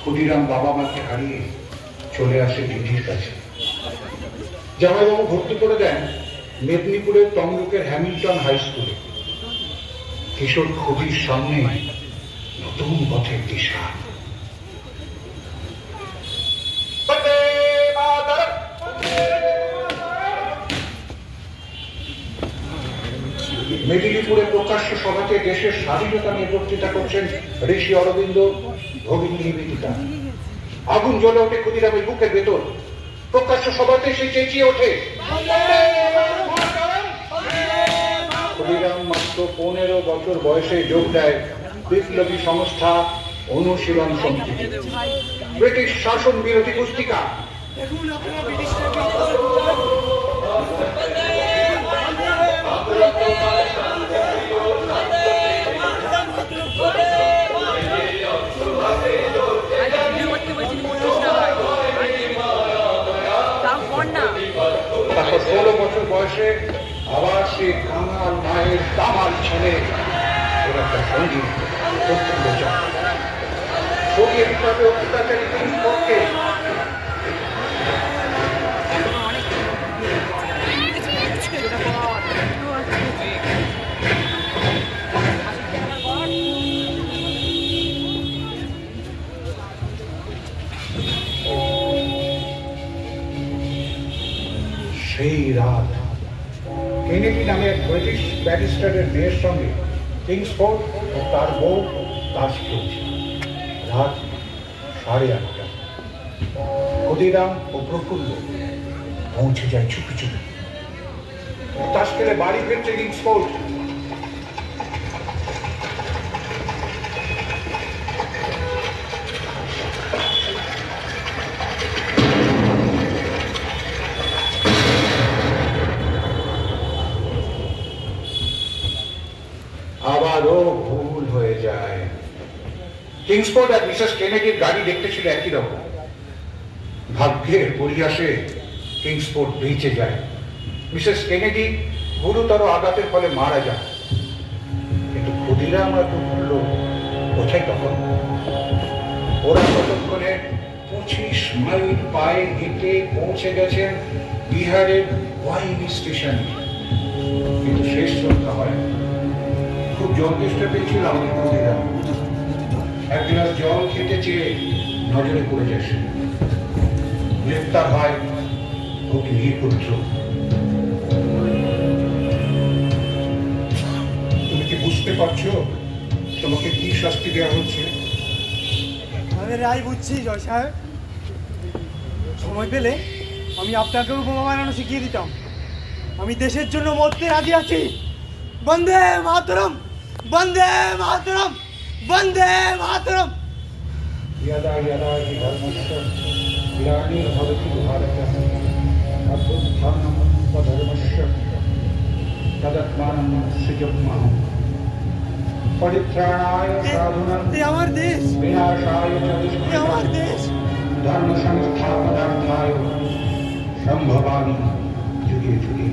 ক্ষুদিরাম বাবা মাকে হারিয়ে চলে আসে দিদির কাছে। জামাইবাবু ভর্তি করে দেন মেদিনীপুরের তমলুকের হ্যামিল্টন হাই স্কুলে। কিশোর ক্ষুদির সামনে নতুন পথের দিশা। মেদিনীপুরে প্রকাশ্য সভাতে দেশের স্বাধীনতা নিয়ে বক্তৃতা করছেন ঋষি অরবিন্দ, ভগিনী নিবেদিতা। আগুন জ্বলে ওঠে ক্ষুদিরামের বুকের ভেতর। প্রকাশ্য সভাতে সে চেঁচিয়ে ওঠে। ক্ষুদিরাম মাত্র 15 বছর বয়সে যোগ দেয় বিপ্লবী সংস্থা অনুশীলন সমিতিতে। ব্রিটিশ শাসন বিরোধী পুস্তিকা তারপর 16 বছর বয়সে আবার সে কাঙাল মায়ের দামাল ছেলে ওর একটা সঙ্গী সোভিয়েত ভাবে অত্যাচারী পক্ষে সেই রাত কেনেডি নামে এক ব্রিটিশ ব্যারিস্টারের মেয়ের সঙ্গে কিংসফোর্ড ও তার বউ তাস খেলছে। রাত 8:30। ক্ষুদিরাম ও প্রফুল্ল পৌঁছে যায় চুপি চুপি। তাস খেলে বাড়ি ফিরছে কিংসফোর্ড। আবারও ভুল হয়ে যায়। কিংসফোর্ড আর মিসেস কেনেডির গাড়ি দেখতে ছিল একই রকম। ভাগ্যের পরিহাসে কিংসফোর্ড বেঁচে যায়। মিসেস কেনেডি গুরুতর আঘাতের ফলে মারা যায়। কিন্তু ক্ষুদিরাম আর প্রফুল্ল কোথায় তখন? ওরা ততক্ষণে 25 মাইল পায়ে হেঁটে পৌঁছে গেছেন বিহারের ওয়াইন স্টেশনে। কিন্তু শেষ রক্ষা হয়। খুব জল তেষ্টা পেয়েছিল আমাদের ক্ষুদিরাম। এক গ্লাস জল খেতে চেয়ে নজরে পড়ে যায় সে। গ্রেপ্তার হয় অগ্নিপুত্র। তুমি কি বুঝতে পারছো তোমাকে কি শাস্তি দেওয়া হচ্ছে? আমি রায় বুঝছি জয় সাহেব। সময় পেলে আমি আপনাকেও বোমা বানানো শিখিয়ে দিতাম। আমি দেশের জন্য মরতে রাজি আছি। বন্দে মাতরম, বন্দে মাতরম, বন্দে মাতরম। यदा यदा हि धर्मस्य ग्लानिर्भवति भारतः अभ्युत्थानं स्वधर्मस्य तदात्मानं सृजम्यहम् परित्राणाय साधूनां विनाशाय च दुष्कृतां धर्म संस्थापनार्थाय संभवामि युगे युगे।